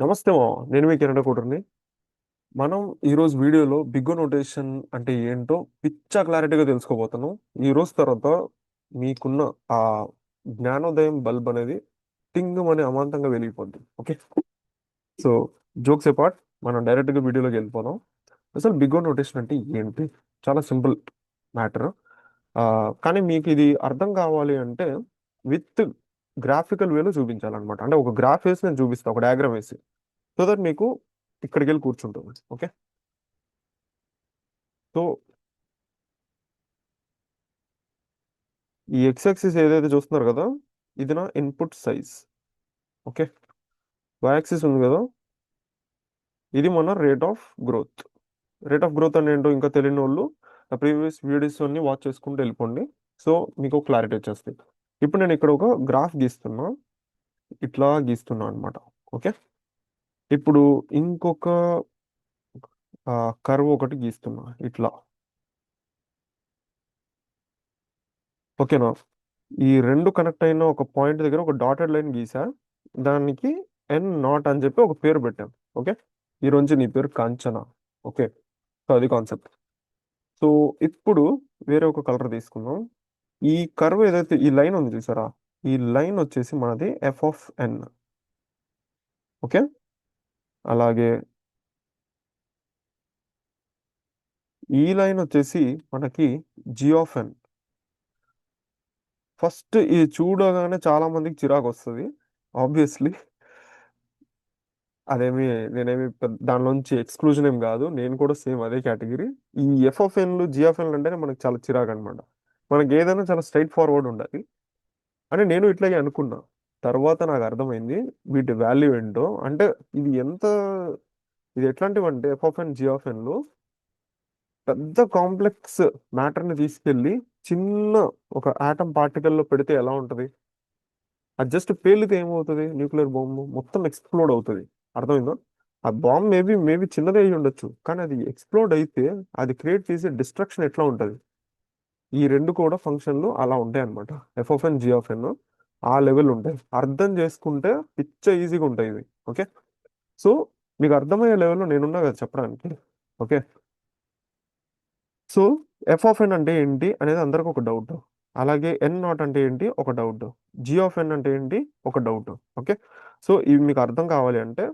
నమస్తే నేను మీ కిరణ్ కోటర్ని. మనం ఈరోజు వీడియోలో బిగ్ నోటేషన్ అంటే ఏంటో క్లారిటీగా తెలుసుకోబోతున్నాం. ఈ రోజు తర్వాత మీకున్న ఆ జ్ఞానోదయం బల్బ్ అనేది టింగ్ అమాంతంగా వెలిగిపోద్ది. ఓకే, సో జోక్స్ అపార్ట్, మనం డైరెక్ట్గా వీడియోలోకి వెళ్ళిపోదాం. అసలు బిగ్ నోటేషన్ అంటే ఏంటి? చాలా సింపుల్ మ్యాటర్. కానీ మీకు ఇది అర్థం కావాలి అంటే విత్ గ్రాఫికల్ వేలో చూపించాలన్నమాట. అంటే ఒక గ్రాఫ్ వేసి నేను చూపిస్తాను, ఒక డయాగ్రామ్ వేసి, సో దట్ మీకు ఇక్కడికి వెళ్ళి కూర్చుంటుంది. ఓకే, సో ఈ ఎక్స్ యాక్సిస్ ఏదైతే చూస్తున్నారు కదా, ఇది నా input size. Okay, Y axis ఉంది కదా, ఇది మన rate of growth. Rate of growth అంటే ఏంటో ఇంకా తెలియని వాళ్ళు ఆ ప్రీవియస్ వీడియోస్ అన్ని వాచ్ చేసుకుంటూ వెళ్ళిపోండి. సో మీకు క్లారిటీ వచ్చేస్తుంది. ఇప్పుడు నేను ఇక్కడ ఒక గ్రాఫ్ గీస్తున్నా, ఇట్లా గీస్తున్నా అనమాట. ఓకే, ఇప్పుడు ఇంకొక కర్వ్ ఒకటి గీస్తున్నా ఇట్లా. ఓకేనా, ఈ రెండు కనెక్ట్ అయిన ఒక పాయింట్ దగ్గర ఒక డాటెడ్ లైన్ గీసా, దానికి ఎన్ నాట్ అని చెప్పి ఒక పేరు పెట్టాం. ఓకే, ఈ రోజు నీ పేరు కాంచన. ఓకే, సో అది కాన్సెప్ట్. సో ఇప్పుడు వేరే ఒక కలర్ తీసుకుందాం. ఈ కర్వ్ ఏదైతే ఈ లైన్ ఉంది చూసారా, ఈ లైన్ వచ్చేసి మనది ఎఫ్ ఆఫ్ ఎన్. ఓకే, అలాగే ఈ లైన్ వచ్చేసి మనకి జి ఆఫ్ ఎన్. ఫస్ట్ ఇది చూడగానే చాలా మందికి చిరాకు వస్తుంది, ఆబ్వియస్లీ. అదేమి నేనేమి దానిలోంచి ఎక్స్క్లూజన్ ఏం కాదు, నేను కూడా సేమ్ అదే కేటగిరీ. ఈ ఎఫ్ఎఫ్ఎన్లు జిఎఫ్ఎన్లు అంటేనే మనకు చాలా చిరాకు అనమాట. మనకి ఏదైనా చాలా స్ట్రైట్ ఫార్వర్డ్ ఉండాలి అని నేను ఇట్లాగే అనుకున్నా. తర్వాత నాకు అర్థమైంది వీటి వాల్యూ ఏంటో. అంటే ఇది ఎంత, ఇది ఎట్లాంటివి అంటే ఎఫ్ఎఫ్ఎన్ జిఎఫ్ఎన్లు పెద్ద కాంప్లెక్స్ మ్యాటర్ని తీసుకెళ్ళి చిన్న ఒక ఆటం పార్టికల్లో పెడితే ఎలా ఉంటుంది, అది జస్ట్ పేలితే ఏమవుతుంది, న్యూక్లియర్ బాంబు మొత్తం ఎక్స్ప్లోడ్ అవుతుంది. అర్థమైందా? ఆ బాంబ్ మేబీ చిన్నదే అయి ఉండొచ్చు, కానీ అది ఎక్స్ప్లోడ్ అయితే అది క్రియేట్ చేసే డిస్ట్రక్షన్ ఎట్లా ఉంటుంది. ఈ రెండు కూడా ఫంక్షన్లు అలా ఉంటాయి అనమాట. ఎఫ్ఎఫ్ఎన్ జిఎఫ్ఎన్ ఆ లెవెల్ ఉంటాయి. అర్థం చేసుకుంటే పిచ్చ ఈజీగా ఉంటాయి ఇవి. ఓకే, సో మీకు అర్థమయ్యే లెవెల్లో నేనున్నా కదా చెప్పడానికి. Okay, so F of n అంటే ఏంటి అనేది అందరికి ఒక డౌట్. అలాగే ఎన్ నాట్ అంటే ఏంటి ఒక డౌట్. జి ఆఫ్ ఎన్ అంటే ఏంటి ఒక డౌట్. ఓకే, సో ఇవి మీకు అర్థం కావాలి అంటే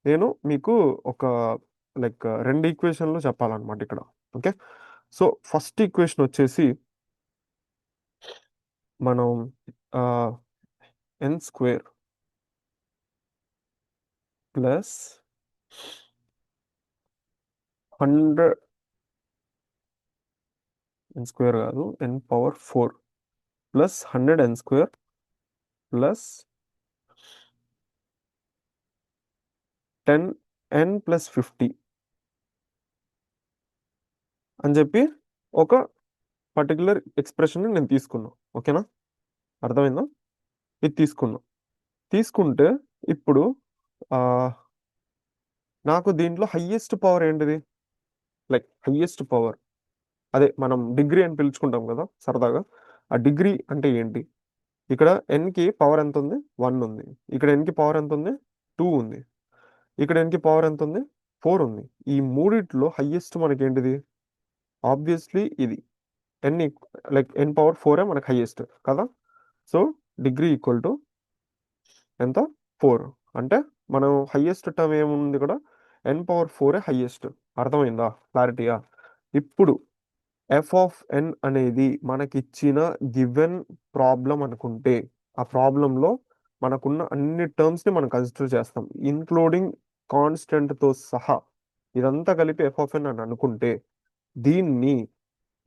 నేను మీకు ఒక రెండు ఈక్వేషన్లు చెప్పాలన్నమాట ఇక్కడ. ఓకే, సో ఫస్ట్ ఈక్వేషన్ వచ్చేసి మనం ఎన్ స్క్వేర్ ప్లస్ 100, ఎన్ స్క్వేర్ కాదు, ఎన్ పవర్ 4 ప్లస్ 100 ఎన్ స్క్వేర్ ప్లస్ 10n+50 అని చెప్పి ఒక పర్టికులర్ ఎక్స్ప్రెషన్ నేను తీసుకున్నా. ఓకేనా, అర్థమైందా? ఇది తీసుకున్నా. తీసుకుంటే ఇప్పుడు ఆ నాకు దీంట్లో హయ్యెస్ట్ పవర్ ఏంటిది, హయ్యెస్ట్ పవర్ అదే మనం డిగ్రీ అని పిలుచుకుంటాం కదా సరదాగా. ఆ డిగ్రీ అంటే ఏంటి? ఇక్కడ ఎన్కి పవర్ ఎంత ఉంది, 1 ఉంది. ఇక్కడ ఎన్కి పవర్ ఎంత ఉంది, 2 ఉంది. ఇక్కడ ఎన్కి పవర్ ఎంత ఉంది, 4 ఉంది. ఈ మూడిట్లో హయ్యెస్ట్ మనకి ఏంటిది? ఆబ్వియస్లీ ఇది ఎన్, ఎన్ పవర్ 4 మనకి హైయెస్ట్ కదా. సో డిగ్రీ ఈక్వల్ టు ఎంత, 4. అంటే మనం హైయెస్ట్ టర్మ్ ఏముంది ఇక్కడ, ఎన్ పవర్ 4 హైయెస్ట్. అర్థమైందా? క్లారిటీగా? ఇప్పుడు ఎఫ్ ఆఫ్ ఎన్ అనేది మనకిచ్చిన గివెన్ ప్రాబ్లం అనుకుంటే, ఆ ప్రాబ్లంలో మనకున్న అన్ని టర్మ్స్ని మనం కన్సిడర్ చేస్తాం, ఇంక్లూడింగ్ కాన్స్టెంట్తో సహా. ఇదంతా కలిపి ఎఫ్ ఆఫ్ ఎన్ అని అనుకుంటే, దీన్ని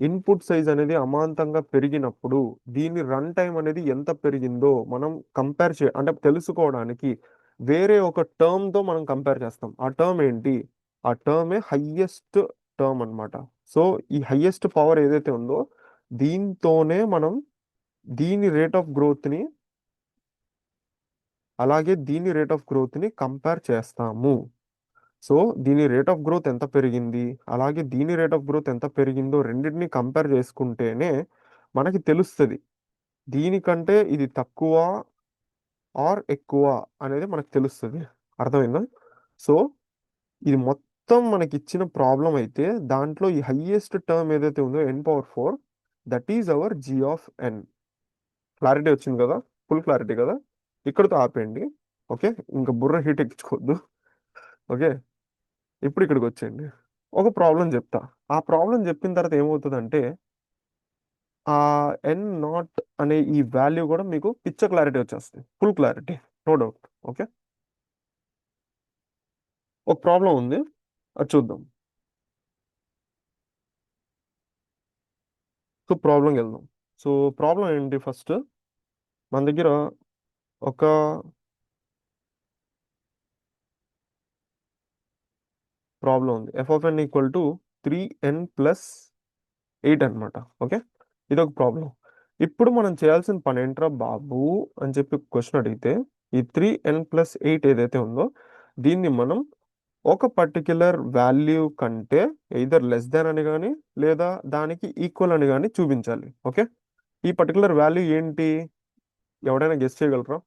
ఇన్పుట్ సైజ్ అనేది అమాంతంగా పెరిగినప్పుడు దీని రన్ టైం అనేది ఎంత పెరిగిందో మనం కంపేర్ అంటే తెలుసుకోవడానికి వేరే ఒక టర్మ్ తో మనం కంపేర్ చేస్తాం. ఆ టర్మ్ ఏంటి? ఆ టర్మే హయ్యెస్ట్ టర్మ్ అన్నమాట. సో ఈ హయ్యెస్ట్ పవర్ ఏదైతే ఉందో దీంతోనే మనం దీని రేట్ ఆఫ్ గ్రోత్ ని, అలాగే దీని రేట్ ఆఫ్ గ్రోత్ ని కంపేర్ చేస్తాము. సో దీని రేట్ ఆఫ్ గ్రోత్ ఎంత పెరిగింది, అలాగే దీని రేట్ ఆఫ్ గ్రోత్ ఎంత పెరిగిందో రెండింటిని కంపేర్ చేసుకుంటేనే మనకి తెలుస్తుంది దీనికంటే ఇది తక్కువ ఆర్ ఎక్కువ అనేది మనకు తెలుస్తుంది. అర్థమైందా? సో ఇది మొత్తం మనకి ఇచ్చిన ప్రాబ్లం అయితే దాంట్లో ఈ హైయెస్ట్ టర్మ్ ఏదైతే ఉందో n⁴ that is our g of n. Clarity వచ్చింది కదా, ఫుల్ క్లారిటీ కదా. ఇక్కడితో ఆపేయండి. ఓకే, ఇంకా బుర్ర హీట్ ఎక్కించుకోవద్దు. ఓకే, ఇప్పుడు ఇక్కడికి వచ్చేయండి. ఒక ప్రాబ్లం చెప్తా. ఆ ప్రాబ్లం చెప్పిన తర్వాత ఏమవుతుందంటే ఆ n0 అనే ఈ వాల్యూ కూడా మీకు పిచ్చ క్లారిటీ వచ్చేస్తుంది, full clarity, no doubt. Okay, ఒక ప్రాబ్లం ఉంది, అది చూద్దాం. సో ప్రాబ్లంకి వెళ్దాం. సో ప్రాబ్లం ఏంటి, ఫస్ట్ మన దగ్గర ఒక ప్రాబ్లం ఉంది. f(n) = 3n+8 అనమాట. ఓకే, ఇది ఒక ప్రాబ్లం. ఇప్పుడు మనం చేయాల్సిన పని ఏంట్రా బాబు అని చెప్పి క్వశ్చన్ అడిగితే, ఈ 3n+8 ఏదైతే ఉందో దీన్ని మనం ఒక పర్టిక్యులర్ వాల్యూ కంటే ఎయిదర్ లెస్ దాన్ అని కానీ లేదా దానికి ఈక్వల్ అని కానీ చూపించాలి. ఓకే, ఈ పర్టికులర్ వాల్యూ ఏంటి, ఎవడైనా గెస్ చేయగలరా?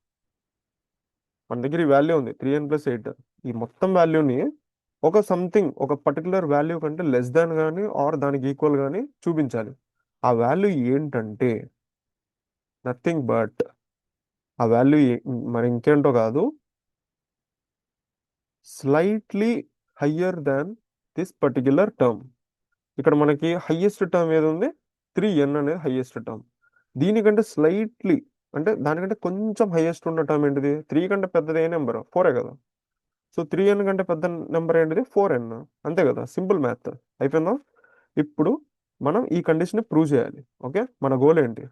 మన దగ్గర ఈ వాల్యూ ఉంది 3n+8. ఈ మొత్తం వాల్యూని ఒక సంథింగ్, ఒక పర్టికులర్ వాల్యూ కంటే లెస్ దాన్ కానీ ఆర్ దానికి ఈక్వల్ కానీ చూపించాలి. ఆ వాల్యూ ఏంటంటే నథింగ్ బట్, ఆ వాల్యూ మరి ఇంకేంటో కాదు, slightly higher than this particular term. ఇక్కడ మనకి హయ్యెస్ట్ టర్మ్ ఏది ఉంది, 3n అనేది హయ్యెస్ట్ టర్మ్. దీనికంటే స్లైట్లీ, అంటే దానికంటే కొంచెం హైయెస్ట్ ఉన్న టర్మ్ ఏంటిది, 3 కంటే పెద్దది ఏ నెంబర్, 4 కదా. సో 3n కంటే పెద్ద నెంబర్ ఏంటిది, 4n. అంతే కదా, సింపుల్ మ్యాథ్. అయిపోయిందా? ఇప్పుడు మనం ఈ కండిషన్ ప్రూవ్ చేయాలి. ఓకే, మన గోల్ ఏంటి,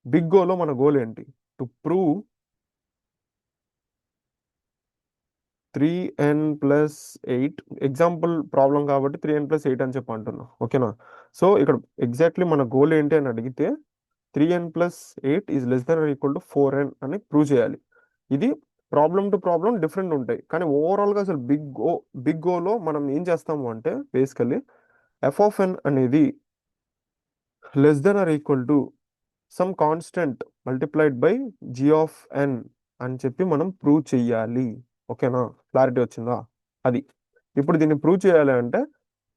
బిగ్ గోలో మన గోల్ ఏంటి, to prove 3n+8. Example problem కాబట్టి 3n+8 అని చెప్పి అంటున్నా. ఓకేనా? సో ఇక్కడ ఎగ్జాక్ట్లీ మన గోల్ ఏంటి అని అడిగితే 3n+8 is less than or equal to 4n అని ప్రూవ్ చేయాలి. ఇది ప్రాబ్లం టు ప్రాబ్లం డిఫరెంట్ ఉంటాయి, కానీ ఓవరాల్గా అసలు బిగ్ గోలో మనం ఏం చేస్తాము అంటే బేసికల్లీ f(n) అనేది less than or equal to some constant multiplied by g of n అని చెప్పి మనం ప్రూవ్ చెయ్యాలి. ఓకేనా, క్లారిటీ వచ్చిందా? అది ఇప్పుడు దీన్ని ప్రూవ్ చేయాలి అంటే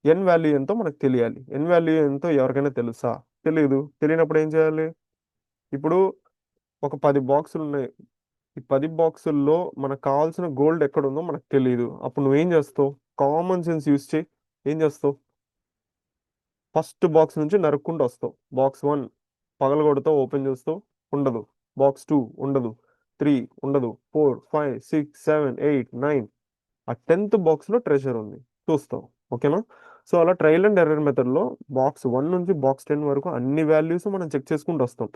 n వాల్యూ ఎంతో మనకు తెలియాలి. n వాల్యూ ఎంతో ఎవరికైనా తెలుసా? తెలియదు. తెలియనప్పుడు ఏం చేయాలి, ఇప్పుడు ఒక 10 బాక్సులు ఉన్నాయి. ఈ 10 బాక్సుల్లో మనకు కావాల్సిన గోల్డ్ ఎక్కడ ఉందో మనకు తెలియదు. అప్పుడు నువ్వేం చేస్తావు, కామన్ సెన్స్ యూస్ చేయి. ఏం చేస్తావు, ఫస్ట్ బాక్స్ నుంచి నరుక్కుంటూ వస్తావు. బాక్స్ 1 పగలగొడతావు, ఓపెన్ చేస్తావు, ఉండదు. బాక్స్ 2 ఉండదు, 3 ఉండదు, 4 5 6 7 8 9, ఆ 10th బాక్స్లో ట్రెజర్ ఉంది, చూస్తావు. ఓకేనా? సో అలా ట్రయల్ అండ్ ఎర్రర్ మెథడ్లో బాక్స్ 1 నుంచి బాక్స్ 10 వరకు అన్ని వాల్యూస్ మనం చెక్ చేసుకుంటూ వస్తాం.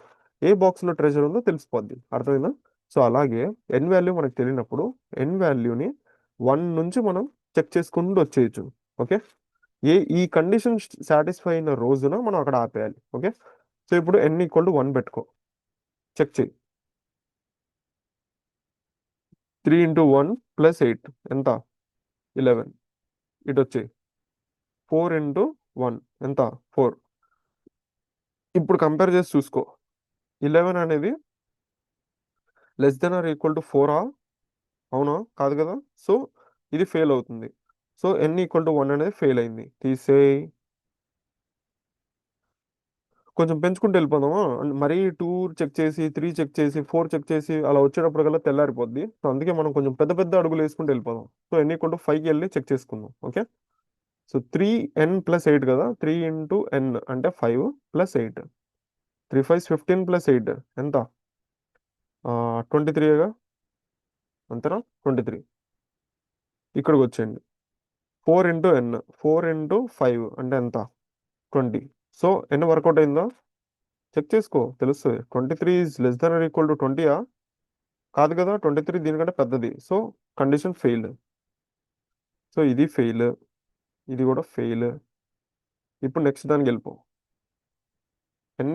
ఏ బాక్స్లో ట్రెజర్ ఉందో తెలిసిపోద్ది. అర్థమైందా? సో అలాగే ఎన్ వాల్యూ మనకు తెలియనప్పుడు ఎన్ వాల్యూని 1 నుంచి మనం చెక్ చేసుకుంటూ వచ్చేయచ్చు. ఓకే, ఈ కండిషన్ సాటిస్ఫై అయిన రోజున మనం అక్కడ ఆపేయాలి. ఓకే, సో ఇప్పుడు n = 1 పెట్టుకో, చెక్ చేయి. 3 × 1 + 8 ఎంత, 11. ఇటు వచ్చేయి, 4 × 1 ఎంత, 4. ఇప్పుడు కంపేర్ చేసి చూసుకో, 11 అనేది less than or equal to 4ఆ? అవునా, కాదు కదా. సో ఇది ఫెయిల్ అవుతుంది. సో n = 1 అనేది ఫెయిల్ అయింది, తీసేయి. కొంచెం పెంచుకుంటూ వెళ్ళిపోదామా, మరీ 2 చెక్ చేసి 3 చెక్ చేసి 4 చెక్ చేసి అలా వచ్చేటప్పుడు కల్లా తెల్లారిపోద్ది. సో అందుకే మనం కొంచెం పెద్ద పెద్ద అడుగులు వేసుకుంటూ వెళ్ళిపోదాం. సో n = 5కి వెళ్ళి చెక్ చేసుకుందాం. ఓకే, సో 3n+8 కదా, 3 × n అంటే 5 + 8, 3 5 15 + 8 ఎంత, 23గా, అంతేనా, 23. ఇక్కడికి వచ్చేయండి, 4 × n, 4 × 5 అంటే ఎంత, 20. సో n వర్కౌట్ అయిందా, చెక్ చేసుకో, తెలుస్తుంది. 23 is less than or equal to 20ఆ? కాదు కదా, 23 దీనికంటే పెద్దది. So condition fail. సో ఇది ఫెయిల్, ఇది కూడా ఫెయిల్. ఇప్పుడు నెక్స్ట్ దానికి వెళ్ళిపో. n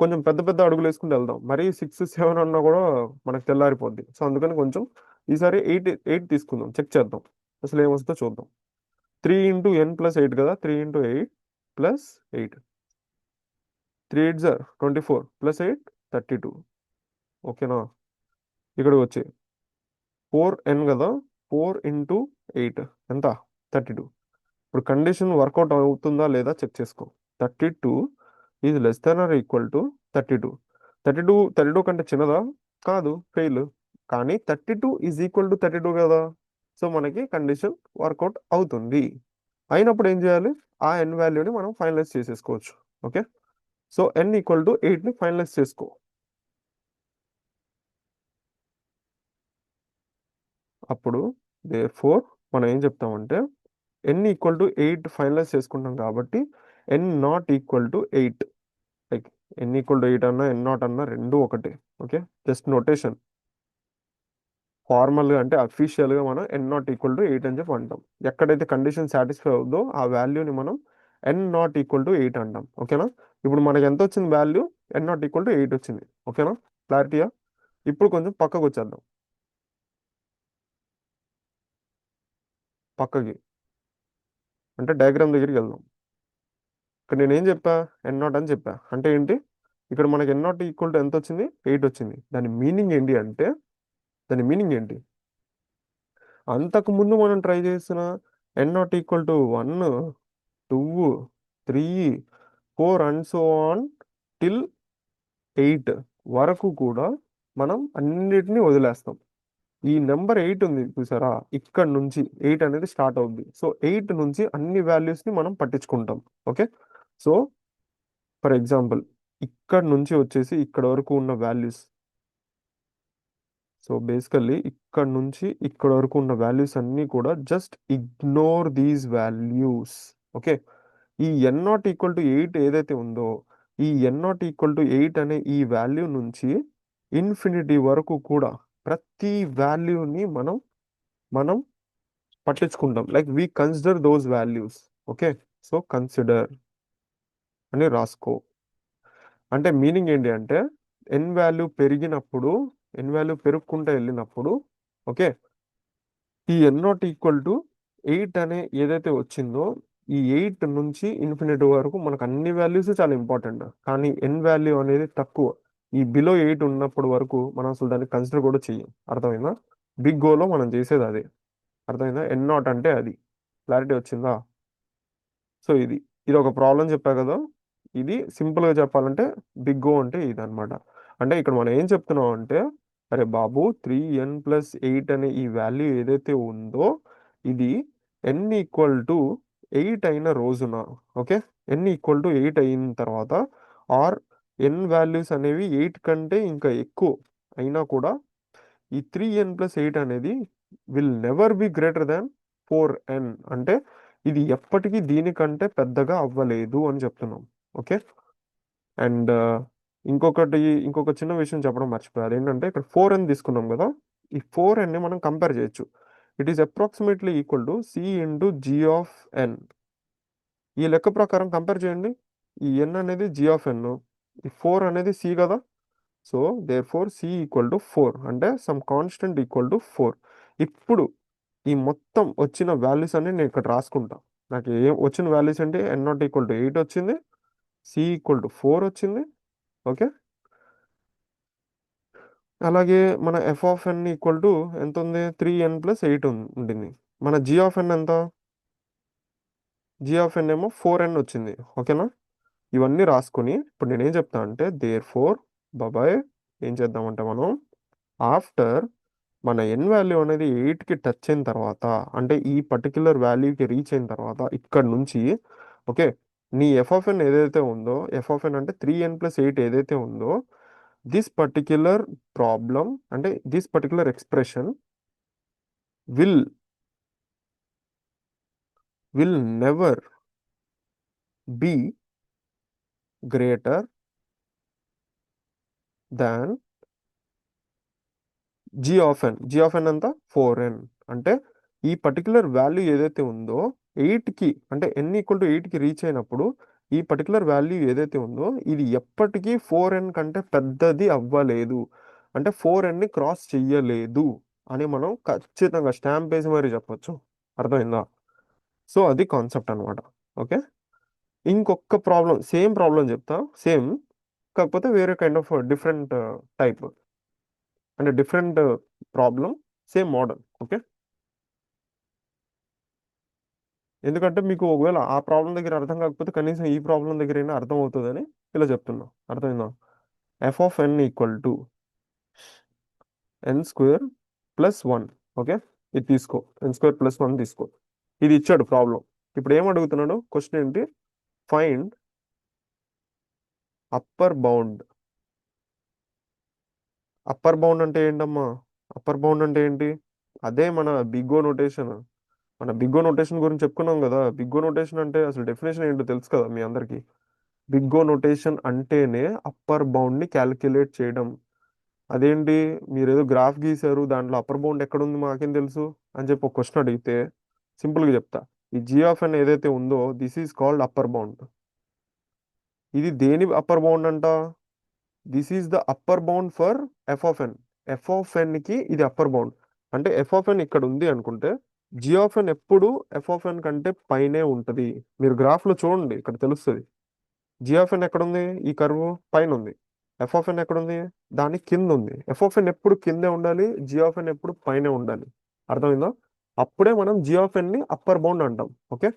కొంచెం పెద్ద పెద్ద అడుగులు వేసుకుంటూ వెళ్దాం. మరీ 6 7 అన్నా కూడా మనకు తెల్లారిపోద్ది. సో అందుకని కొంచెం ఈసారి 8 తీసుకుందాం, చెక్ చేద్దాం అసలు ఏమొస్తుందో చూద్దాం. 3 × n+8 కదా, 3 × 8 + 8, 3 8 24 + 8 32. ఓకేనా? ఇక్కడికి వచ్చి 4n కదా, 4 × 8 ఎంత 32. ఇప్పుడు కండిషన్ వర్కౌట్ అవుతుందా లేదా చెక్ చేసుకో. 32 is less than or equal to 32. 32 కంటే చిన్నదా? కాదు, ఫెయిల్. కానీ 32 ఈజ్ ఈక్వల్ టు 32 కదా. సో మనకి కండిషన్ వర్కౌట్ అవుతుంది. అయినప్పుడు ఏం చేయాలి? ఆ ఎన్ వాల్యూని మనం ఫైనలైజ్ చేసేసుకోవచ్చు. Okay, so n equal to 8ని ఫైనలైజ్ చేసుకో. అప్పుడు దేర్ఫోర్ మనం ఏం చెప్తామంటే n ఈక్వల్ టు 8 ఫైనలైజ్ చేసుకుంటాం కాబట్టి n not equal to 8. Like n equal to 8 అన్నా n నాట్ అన్నా రెండు ఒకటే. Okay, just notation. ఫార్మల్గా అంటే అఫీషియల్గా మనం n నాట్ ఈక్వల్ టు 8 అని చెప్పి అంటాం. ఎక్కడైతే కండిషన్ సాటిస్ఫై అవుతుందో ఆ వాల్యూని మనం n నాట్ ఈక్వల్ టు 8 అంటాం. ఓకేనా? ఇప్పుడు మనకి ఎంత వచ్చింది value? n not equal to 8 వచ్చింది. ఓకేనా? క్లారిటీయా? ఇప్పుడు కొంచెం పక్కకు వచ్చేద్దాం. పక్కకి అంటే డయాగ్రామ్ దగ్గరికి వెళ్దాం. ఇక్కడ నేను ఏం చెప్పా? n నాట్ అని చెప్పా. అంటే ఏంటి? ఇక్కడ మనకి n నాట్ ఈక్వల్ టు ఎంత వచ్చింది? 8 వచ్చింది. దాని మీనింగ్ ఏంటి అంటే, దాని మీనింగ్ ఏంటి? అంతకు ముందు మనం ట్రై చేసిన n not equal to 1, 2, 3, 4 and so on till 8 వరకు కూడా మనం అన్నిటినీ వదిలేస్తాం. ఈ నెంబర్ 8 ఉంది చూసారా, ఇక్కడ నుంచి 8 అనేది స్టార్ట్ అవుద్ది. సో 8 నుంచి అన్ని వాల్యూస్ని మనం పట్టించుకుంటాం. ఓకే, సో ఫర్ ఎగ్జాంపుల్ ఇక్కడ నుంచి వచ్చేసి ఇక్కడ వరకు ఉన్న వాల్యూస్, సో బేసికల్లీ ఇక్కడ నుంచి ఇక్కడ వరకు ఉన్న వాల్యూస్ అన్నీ కూడా just ignore these values. Okay, ఈ n నాట్ ఈక్వల్ టు 8 ఏదైతే ఉందో ఈ n నాట్ ఈక్వల్ టు 8 అనే ఈ వాల్యూ నుంచి ఇన్ఫినిటీ వరకు కూడా ప్రతి వాల్యూని మనం మనం పట్టించుకుంటాం. Like we consider those values. Okay, so consider అని రాసుకో. అంటే మీనింగ్ ఏంటి అంటే n వాల్యూ పెరిగినప్పుడు, n వాల్యూ పెరుగుకుంటూ వెళ్ళినప్పుడు, ఓకే, ఈ n నాట్ ఈక్వల్ టు 8 అనే ఏదైతే వచ్చిందో ఈ 8 నుంచి ఇన్ఫినిటీ వరకు మనకు అన్ని వాల్యూస్ చాలా ఇంపార్టెంట్. కానీ n వాల్యూ అనేది తక్కువ. ఈ బిలో 8 ఉన్నప్పుడు వరకు మనం అసలు దాన్ని కన్సిడర్ కూడా చెయ్యం. అర్థమైందా? బిగ్ గోలో మనం చేసేది అదే. అర్థమైందా? n నాట్ అంటే అది. క్లారిటీ వచ్చిందా? సో ఇది ఒక ప్రాబ్లం చెప్పా కదా. ఇది సింపుల్గా చెప్పాలంటే బిగ్ ఓ అంటే ఇది అనమాట. అంటే ఇక్కడ మనం ఏం చెప్తున్నాం అంటే, అరే బాబు 3n+8 అనే ఈ వాల్యూ ఏదైతే ఉందో ఇది n ఈక్వల్ టు 8 అయిన రోజున, ఓకే, n ఈక్వల్ టు 8 అయిన తర్వాత ఆర్ n వాల్యూస్ అనేవి 8 కంటే ఇంకా ఎక్కువ అయినా కూడా ఈ 3n+8 అనేది will never be greater than 4n. అంటే ఇది ఎప్పటికీ దీనికంటే పెద్దగా అవ్వలేదు అని చెప్తున్నాం. ఓకే, అండ్ ఇంకొక చిన్న విషయం చెప్పడం మర్చిపోయారు. ఏంటంటే ఇక్కడ 4n తీసుకున్నాం కదా, ఈ 4nని మనం కంపేర్ చేయొచ్చు. It is approximately equal to c into g of n. ఈ లెక్క ప్రకారం కంపేర్ చేయండి. ఈ n అనేది g ఆఫ్ n, ఈ 4 అనేది c కదా. So therefore c equal to 4 అంటే సమ్ కాన్స్టెంట్ ఈక్వల్ టు 4. ఇప్పుడు ఈ మొత్తం వచ్చిన వాల్యూస్ అన్ని నేను ఇక్కడ రాసుకుంటా. నాకు ఏం వచ్చిన వాల్యూస్ అంటే n నాట్ ఈక్వల్ టు 8 వచ్చింది, c ఈక్వల్ టు 4 వచ్చింది. ఓకే, అలాగే మన f of n equal to ఎంత ఉంది? 3n+8 ఉంటుంది. మన g ఆఫ్ n ఎంత? g ఆఫ్ n ఏమో 4n వచ్చింది. ఓకేనా? ఇవన్నీ రాసుకొని ఇప్పుడు నేను ఏం చెప్తా అంటే దేర్ ఫోర్ బాబాయ్ ఏం చేద్దామంటే మనం ఆఫ్టర్ మన ఎన్ వాల్యూ అనేది 8కి టచ్ అయిన తర్వాత, అంటే ఈ పర్టిక్యులర్ వాల్యూకి రీచ్ అయిన తర్వాత ఇక్కడ నుంచి, ఓకే, నీ ఎఫ్ ఆఫ్ ఎన్ ఏదైతే ఉందో, ఎఫ్ ఆఫ్ ఎన్ అంటే 3n+8 ఏదైతే ఉందో, దిస్ పర్టిక్యులర్ ప్రాబ్లం అంటే this particular expression will never be greater than g of n అంతా 4n. అంటే ఈ పర్టికులర్ వాల్యూ ఏదైతే ఉందో 8కి అంటే n ఈక్వల్ టు 8కి రీచ్ అయినప్పుడు ఈ పర్టికులర్ వాల్యూ ఏదైతే ఉందో ఇది ఎప్పటికీ 4n కంటే పెద్దది అవ్వలేదు. అంటే 4nని క్రాస్ చెయ్యలేదు అని మనం ఖచ్చితంగా స్టాంప్ వేసి మరి చెప్పొచ్చు. అర్థమైందా? సో అది కాన్సెప్ట్ అనమాట. ఓకే, ఇంకొక ప్రాబ్లం, సేమ్ ప్రాబ్లం చెప్తా, సేమ్ కాకపోతే వేరే కైండ్ ఆఫ్ డిఫరెంట్ టైప్, అంటే different problem same model. Okay, ఎందుకంటే మీకు ఒకవేళ ఆ ప్రాబ్లం దగ్గర అర్థం కాకపోతే కనీసం ఈ ప్రాబ్లం దగ్గర అయినా అర్థం అవుతుందని ఇలా చెప్తున్నా. అర్థమైందా? F of N equal to N square plus one. Okay, ఇది తీసుకో, ఎన్ స్క్వేర్ ప్లస్ వన్ తీసుకో. ఇది ఇచ్చాడు ప్రాబ్లం. ఇప్పుడు ఏం అడుగుతున్నాడు? క్వశ్చన్ ఏంటి? Find upper bound. Upper bound అంటే ఏంటమ్మా? అప్పర్ బౌండ్ అంటే ఏంటి? అదే మన బిగ్గో నోటేషన్. మన బిగ్గో నోటేషన్ గురించి చెప్పుకున్నాం కదా. బిగ్గో నోటేషన్ అంటే అసలు డెఫినేషన్ ఏంటో తెలుసు కదా మీ అందరికి. బిగ్గో నోటేషన్ అంటేనే అప్పర్ బౌండ్ ని క్యాలిక్యులేట్ చేయడం. అదేంటి, మీరు ఏదో గ్రాఫ్ గీశారు, దాంట్లో అప్పర్ బౌండ్ ఎక్కడ ఉంది మాకేం తెలుసు అని చెప్పి ఒక క్వశ్చన్ అడిగితే సింపుల్ గా చెప్తా. ఈ జీ ఆఫ్ ఎన్ ఏదైతే ఉందో this is called upper bound. ఇది దేని అప్పర్ బౌండ్ అంట? This is the upper bound for f of n. F of n కి ఇది అప్పర్ బౌండ్. అంటే ఎఫ్ ఆఫ్ ఎన్ ఇక్కడ ఉంది అనుకుంటే జీ ఆఫ్ ఎన్ ఎప్పుడు ఎఫ్ ఆఫ్ ఎన్ కంటే పైనే ఉంటది. మీరు గ్రాఫ్ లో చూడండి, ఇక్కడ తెలుస్తుంది. జీ ఆఫ్ ఎన్ ఎక్కడ ఉంది? ఈ కర్వ్ పైన ఉంది. ఎఫ్ ఆఫ్ ఎన్ ఎక్కడ ఉంది? దాని కింద ఉంది. ఎఫ్ ఆఫ్ ఎన్ ఎప్పుడు కిందే ఉండాలి, జీ ఆఫ్ ఎన్ ఎప్పుడు పైనే ఉండాలి. అర్థమైందా? అప్పుడే మనం జీ ఆఫ్ ఎన్ ని అప్పర్ బౌండ్ అంటాం. ఓకే,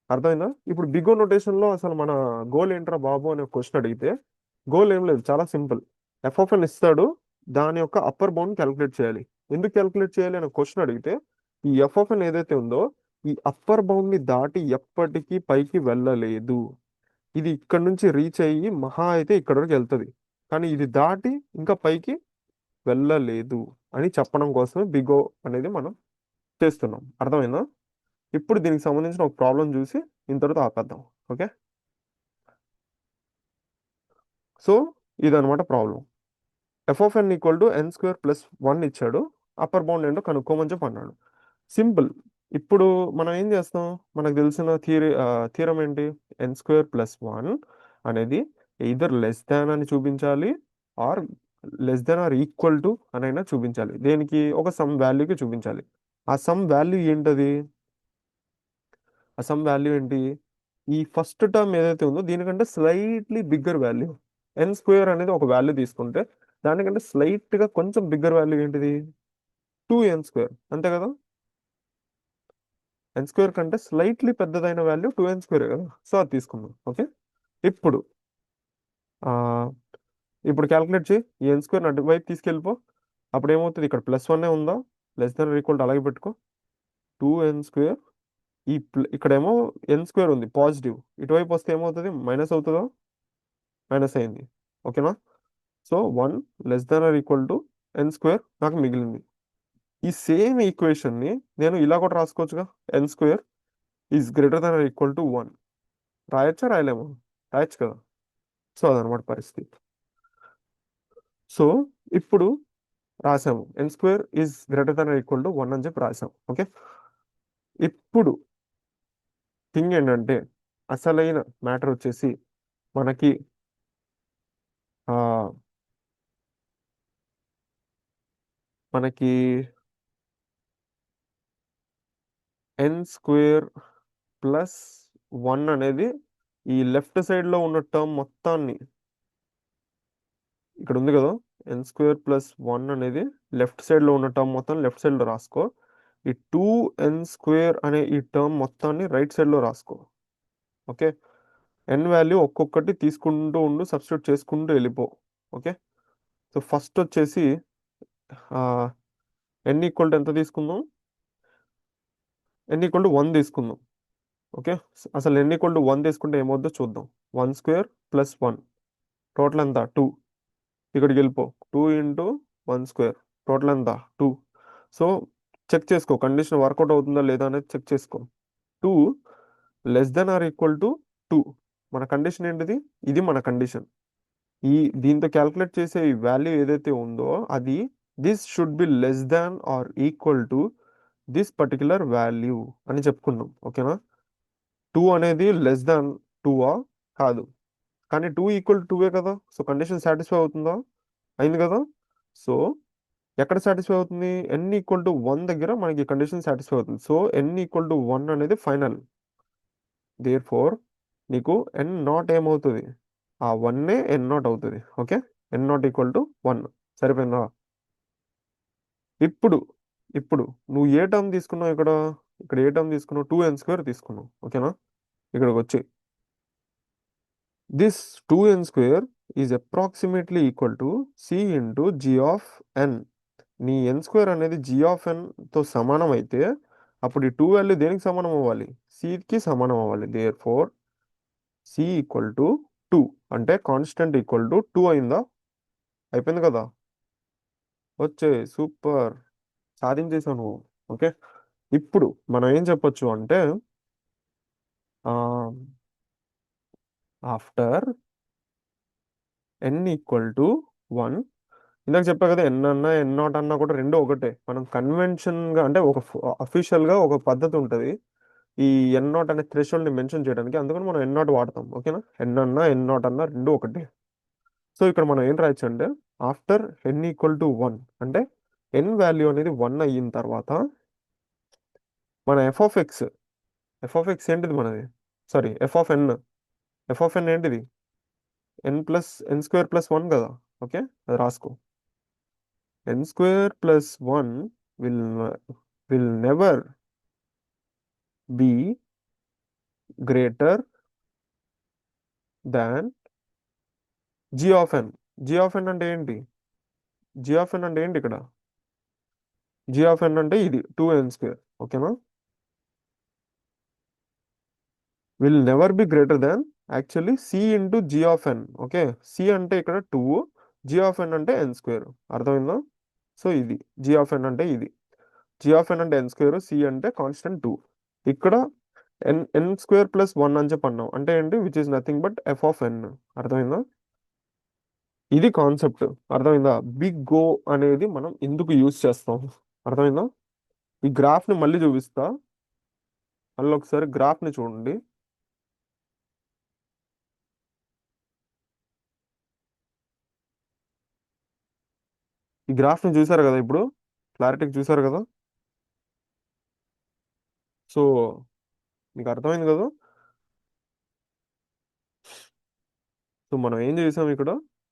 అర్థమైందా? ఇప్పుడు బిగో నోటేషన్ లో అసలు మన గోల్ ఏంట్రా బాబు అనే క్వశ్చన్ అడిగితే గోల్ ఏం లేదు, చాలా సింపుల్. ఎఫ్ ఆఫ్ ఎన్ ఇస్తాడు, దాని యొక్క అప్పర్ బౌండ్ క్యాలిక్యులేట్ చేయాలి. ఎందుకు క్యాలిక్యులేట్ చేయాలి అనే క్వశ్చన్ అడిగితే ఈ ఎఫ్ ఆఫ్ ఎన్ ఏదైతే ఉందో ఈ అప్పర్ బౌండ్ ని దాటి ఎప్పటికీ పైకి వెళ్ళలేదు. ఇది ఇక్కడ నుంచి రీచ్ అయ్యి మహా అయితే ఇక్కడ వరకు వెళ్తుంది, కానీ ఇది దాటి ఇంకా పైకి వెళ్ళలేదు అని చెప్పడం కోసమే బిగో అనేది మనం చేస్తున్నాం. అర్థమైందా? ఇప్పుడు దీనికి సంబంధించిన ఒక ప్రాబ్లం చూసి ఇంతటితో ఆపేద్దాం. ఓకే, సో ఇదనమాట problem. F of N equal to N square plus one ఇచ్చాడు. అప్పర్ బౌండ్ ఏంటో కనుక్కోమని చెప్పి అన్నాడు. సింపుల్. ఇప్పుడు మనం ఏం చేస్తాం? మనకు తెలిసిన థీరం ఏంటి? ఎన్ స్క్వేర్ ప్లస్ వన్ అనేది ఇదర్ లెస్ దాన్ అని చూపించాలి, or less than or equal to అని అయినా చూపించాలి. దేనికి? ఒక సమ్ వాల్యూకి చూపించాలి. ఆ సమ్ వాల్యూ ఏంటది? ఆ సమ్ వాల్యూ ఏంటి? ఈ ఫస్ట్ టర్మ్ ఏదైతే ఉందో దీనికంటే స్లైట్లీ బిగ్గర్ వాల్యూ. ఎన్ స్క్వేర్ అనేది ఒక వాల్యూ తీసుకుంటే దానికంటే స్లైట్ గా కొంచెం బిగ్గర్ వాల్యూ ఏంటిది? 2n square. అంతే కదా? ఎన్ స్క్వేర్ కంటే స్లైట్లీ పెద్దదైన వాల్యూ 2n స్క్వేర్ కదా. సో అది తీసుకుందాం. ఓకే, ఇప్పుడు ఆ ఇప్పుడు క్యాలిక్యులేట్ చేయి. ఈ ఎన్ స్క్వేర్ అటువైపు తీసుకెళ్ళిపో. అప్పుడు ఏమవుతుంది? ఇక్కడ ప్లస్ వన్ ఉందా, లెస్ దాన్ ఈక్వల్ అలాగే పెట్టుకో. 2n square. ఇక్కడేమో ఎన్ స్క్వేర్ ఉంది పాజిటివ్, ఇటువైపు వస్తే ఏమవుతుంది? మైనస్ అవుతుందా? మైనస్ అయింది. ఓకేనా? So 1 less than or equal to N square నాకు మిగిలింది. ఈ సేమ్ ఈక్వేషన్ ని నేను ఇలా కూడా రాసుకోవచ్చుగా. N square is greater than or equal to 1. రాయొచ్చా రాయలేము? రాయొచ్చు కదా. సో అదనమాట పరిస్థితి. సో ఇప్పుడు రాసాము n square is greater than or equal to 1 అని చెప్పి రాసాం. ఓకే, ఇప్పుడు థింగ్ ఏంటంటే అసలైన మ్యాటర్ వచ్చేసి మనకి ఆ మనకి ఎన్ స్క్వేర్ ప్లస్ వన్ అనేది ఈ లెఫ్ట్ సైడ్ లో ఉన్న టర్మ్ మొత్తాన్ని, ఇక్కడ ఉంది కదా ఎన్ స్క్వేర్ ప్లస్ వన్ అనేది లెఫ్ట్ సైడ్ లో ఉన్న టర్మ్ మొత్తం లెఫ్ట్ సైడ్ లో రాసుకో. ఈ 2n స్క్వేర్ అనే ఈ టర్మ్ మొత్తాన్ని రైట్ సైడ్ లో రాసుకో. ఓకే, ఎన్ వాల్యూ ఒక్కొక్కటి తీసుకుంటూ ఉండు, సబ్స్టిట్యూట్ చేసుకుంటూ వెళ్ళిపో. ఓకే, సో ఫస్ట్ వచ్చేసి ఎన్ ఈక్వల్ టు ఎంత తీసుకుందాం? ఎన్ ఈక్వల్ టు 1 తీసుకుందాం. ఓకే, అసలు ఎన్ ఈక్వల్ టు 1 తీసుకుంటే ఏమవుద్దో చూద్దాం. 1 స్క్వేర్ ప్లస్ 1 టోటల్ ఎంత? 2. ఇక్కడికి వెళ్ళిపో. 2 ఇంటూ 1 స్క్వేర్ టోటల్ ఎంత? 2. సో చెక్ చేసుకో, కండిషన్ వర్కౌట్ అవుతుందా లేదా అనేది చెక్ చేసుకో. 2 less than or equal to 2. మన కండిషన్ ఏంటిది? ఇది మన కండిషన్. ఈ దీంతో క్యాల్కులేట్ చేసే ఈ వాల్యూ ఏదైతే ఉందో అది this should be less than or equal to this particular value అని చెప్పుకున్నాం. ఓకేనా? 2 అనేది లెస్ దాన్ 2ఆ? కాదు, కానీ 2 ఈక్వల్ టు 2ఏ కదా. సో కండిషన్ సాటిస్ఫై అవుతుందా? అయింది కదా. సో ఎక్కడ సాటిస్ఫై అవుతుంది? ఎన్ ఈక్వల్ టు 1 దగ్గర మనకి కండిషన్ సాటిస్ఫై అవుతుంది. సో ఎన్ ఈక్వల్ టు 1 అనేది ఫైనల్. దేర్ ఫోర్ నీకు ఎన్ నాట్ ఏమవుతుంది? ఆ 1 ఎన్ నాట్ అవుతుంది. Okay, n not equal to 1. సరిపోయిందా? ఇప్పుడు ఇప్పుడు నువ్వు ఏ టర్మ్ తీసుకున్నావు ఇక్కడ? ఇక్కడ ఏ టర్మ్ తీసుకున్నావు, 2n² తీసుకున్నావు. ఓకేనా, ఇక్కడికి వచ్చి this 2n² is approximately equal to c into g of n. నీ n² అనేది జీ ఆఫ్ ఎన్తో సమానం అయితే అప్పుడు ఈ 2 వాల్యూ దేనికి సమానం అవ్వాలి, సికి సమానం అవ్వాలి. Therefore c equal to 2 అంటే కాన్స్టెంట్ ఈక్వల్ టు 2 అయిందా, అయిపోయింది కదా. వచ్చే సూపర్, సాధించేసావు నువ్వు. ఓకే, ఇప్పుడు మనం ఏం చెప్పొచ్చు అంటే ఆఫ్టర్ n ఈక్వల్ టు 1, ఇందాక చెప్పా కదా, ఎన్ అన్నా ఎన్ నాట్ అన్నా కూడా రెండు ఒకటే. మనం కన్వెన్షన్గా అంటే ఒక అఫీషియల్గా ఒక పద్ధతి ఉంటుంది ఈ ఎన్ నాట్ అనే థ్రెషోల్డ్ని మెన్షన్ చేయడానికి, అందుకని మనం ఎన్ నాట్ వాడతాం. ఓకేనా, ఎన్ అన్నా ఎన్ నాట్ అన్నా రెండు ఒకటే. సో ఇక్కడ మనం ఏం రాయొచ్చు అంటే ఆఫ్టర్ n ఈక్వల్ టు 1 అంటే n వాల్యూ అనేది 1 అయిన తర్వాత మన ఎఫ్ ఆఫ్ ఎక్స్ ఏంటిది మనది, సారీ ఎఫ్ ఆఫ్ ఎన్ ఏంటిది, n² + 1 కదా. ఓకే, అది రాసుకో. n² + 1 will never be greater than g of n. G of n అంటే ఏంటి, జీ ఆఫ్ ఎన్ అంటే ఏంటి ఇక్కడ, జీ ఆఫ్ ఎన్ అంటే ఇది 2n². ఓకేనా, will never be greater than actually c into g of n. Okay, c అంటే ఇక్కడ 2, జీ ఆఫ్ ఎన్ అంటే n². అర్థమైందా. సో ఇది జీ ఆఫ్ ఎన్ అంటే ఇది, జీ ఆఫ్ ఎన్ అంటే n², సి అంటే కాన్స్టెంట్ 2. ఇక్కడ n² + 1 అని చెప్పి అన్నాం అంటే ఏంటి, which is nothing but f(n). అర్థమైందా, ఇది కాన్సెప్ట్. అర్థమైందా, బిగ్ గో అనేది మనం ఎందుకు యూజ్ చేస్తాం, అర్థమైందా. ఈ గ్రాఫ్ని మళ్ళీ చూపిస్తా, మళ్ళీ ఒకసారి గ్రాఫ్ని చూడండి. ఈ గ్రాఫ్ని చూసారు కదా, ఇప్పుడు క్లారిటీకి చూసారు కదా. సో మీకు అర్థమైంది కదా. సో మనం ఏం చేసాం ఇక్కడ,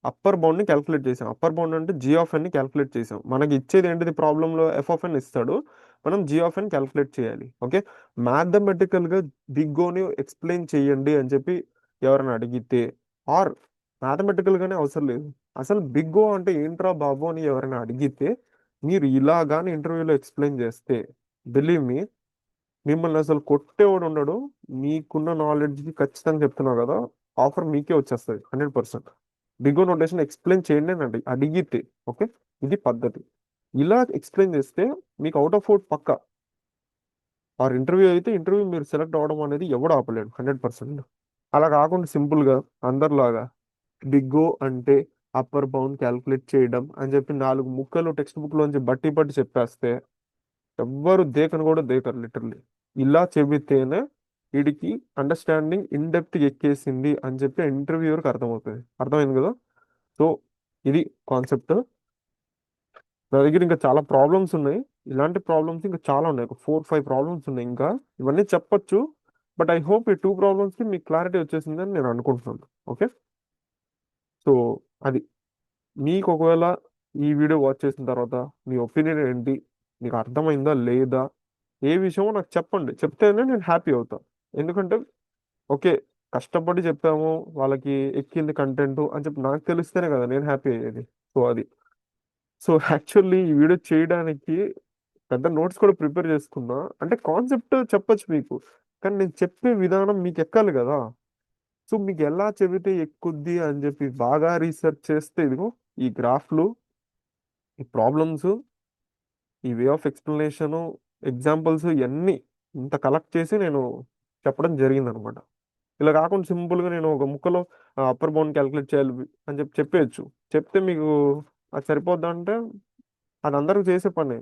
అప్పర్ బౌండ్ని క్యాల్కులేట్ చేసాం. అప్పర్ బౌండ్ అంటే జీ ఆఫ్ ఎన్ని క్యాల్కులేట్ చేసాం. మనకి ఇచ్చేది ఏంటిది, ప్రాబ్లంలో ఎఫ్(n) ఇస్తాడు, మనం జీ ఆఫ్ ఎన్ క్యాల్కులేట్ చేయాలి. ఓకే, మ్యాథమెటికల్గా బిగ్ ఓని ఎక్స్ప్లెయిన్ చేయండి అని చెప్పి ఎవరైనా అడిగితే, ఆర్ మ్యాథమెటికల్గానే అవసరం లేదు, అసలు బిగ్ ఓ అంటే ఏంట్రా బాబు అని ఎవరైనా అడిగితే మీరు ఇలా కానీ ఇంటర్వ్యూలో ఎక్స్ప్లెయిన్ చేస్తే, బిలీవ్ మీ, మిమ్మల్ని అసలు కొట్టేవాడు ఉండడు. మీకున్న నాలెడ్జ్కి ఖచ్చితంగా చెప్తున్నావు కదా, ఆఫర్ మీకే వచ్చేస్తుంది 100%. బిగ్ నోటేషన్ ఎక్స్ప్లెయిన్ చేయండి అని అడిగితే, ఓకే, ఇది పద్ధతి. ఇలా ఎక్స్ప్లెయిన్ చేస్తే మీకు అవుట్ ఆఫ్ అవుట్ పక్క. ఆర్ ఇంటర్వ్యూ అయితే ఇంటర్వ్యూ మీరు సెలెక్ట్ అవ్వడం అనేది ఎవడు ఆపలేడు 100%. అలా కాకుండా సింపుల్గా అందరిలాగా బిగ్ ఓ అంటే అప్పర్ బౌండ్ క్యాల్కులేట్ చేయడం అని చెప్పి 4 ముక్కలు టెక్స్ట్ బుక్లోంచి బట్టి పట్టి చెప్పేస్తే ఎవ్వరు దేకను కూడా దేకరు లిటరల్లీ. ఇలా చెబితేనే వీడికి అండర్స్టాండింగ్ ఇన్ డెప్త్ ఎక్కేసింది అని చెప్పి ఇంటర్వ్యూవర్కి అర్థమవుతుంది. అర్థమైంది కదా. సో ఇది కాన్సెప్ట్. నా దగ్గర ఇంకా చాలా ప్రాబ్లమ్స్ ఉన్నాయి, ఇలాంటి ప్రాబ్లమ్స్ ఇంకా చాలా ఉన్నాయి, ఒక 4-5 ప్రాబ్లమ్స్ ఉన్నాయి ఇంకా. ఇవన్నీ చెప్పొచ్చు, బట్ ఐ హోప్ ఈ 2 ప్రాబ్లమ్స్కి మీకు క్లారిటీ వచ్చేసిందని నేను అనుకుంటున్నాను. ఓకే, సో అది మీకు ఒకవేళ ఈ వీడియో వాచ్ చేసిన తర్వాత మీ ఒపీనియన్ ఏంటి, మీకు అర్థమైందా లేదా, ఏ విషయమో నాకు చెప్పండి. చెప్తేనే నేను హ్యాపీ అవుతా. ఎందుకంటే ఓకే, కష్టపడి చెప్పాము, వాళ్ళకి ఎక్కింది కంటెంట్ అని చెప్పి నాకు తెలిస్తేనే కదా నేను హ్యాపీ అయ్యేది. సో అది, సో యాక్చువల్లీ ఈ వీడియో చేయడానికి పెద్ద నోట్స్ కూడా ప్రిపేర్ చేసుకున్నా, అంటే కాన్సెప్ట్ చెప్పొచ్చు మీకు, కానీ నేను చెప్పే విధానం మీకు ఎక్కాలి కదా. సో మీకు ఎలా చెబితే ఎక్కుద్ది అని చెప్పి బాగా రీసెర్చ్ చేస్తే ఇదిగో ఈ గ్రాఫ్లు, ఈ ప్రాబ్లమ్స్, ఈ వే ఆఫ్ ఎక్స్ప్లెనేషను, ఎగ్జాంపుల్స్ ఇవన్నీ ఇంత కలెక్ట్ చేసి నేను చెప్పడం జరిగింది అనమాట. ఇలా కాకుండా సింపుల్గా నేను ఒక ముక్కలో అప్పర్ బౌండ్ క్యాలిక్యులేట్ చేయాలి అని చెప్పి చెప్పేయచ్చు. చెప్తే మీకు అది సరిపోద్దా అంటే అది అందరికి చేసే పని,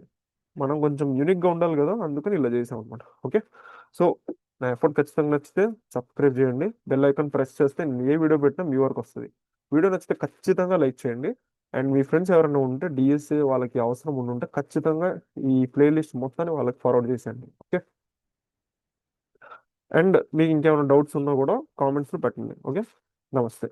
మనం కొంచెం యూనిక్గా ఉండాలి కదా, అందుకని ఇలా చేసాం అనమాట. ఓకే, సో నా ఎఫర్ట్ ఖచ్చితంగా నచ్చితే సబ్స్క్రైబ్ చేయండి, బెల్ ఐకాన్ ప్రెస్ చేస్తే నేను ఏ వీడియో పెట్టినా మీ వరకు వస్తుంది. వీడియో నచ్చితే ఖచ్చితంగా లైక్ చేయండి. అండ్ మీ ఫ్రెండ్స్ ఎవరైనా ఉంటే డిఎస్ఏ వాళ్ళకి అవసరం ఉంటే ఖచ్చితంగా ఈ ప్లేలిస్ట్ మొత్తాన్ని వాళ్ళకి ఫార్వర్డ్ చేసేయండి. ఓకే, అండ్ మీకు ఇంకేమైనా డౌట్స్ ఉన్నా కూడా కామెంట్స్లో పెట్టండి. ఓకే, నమస్తే.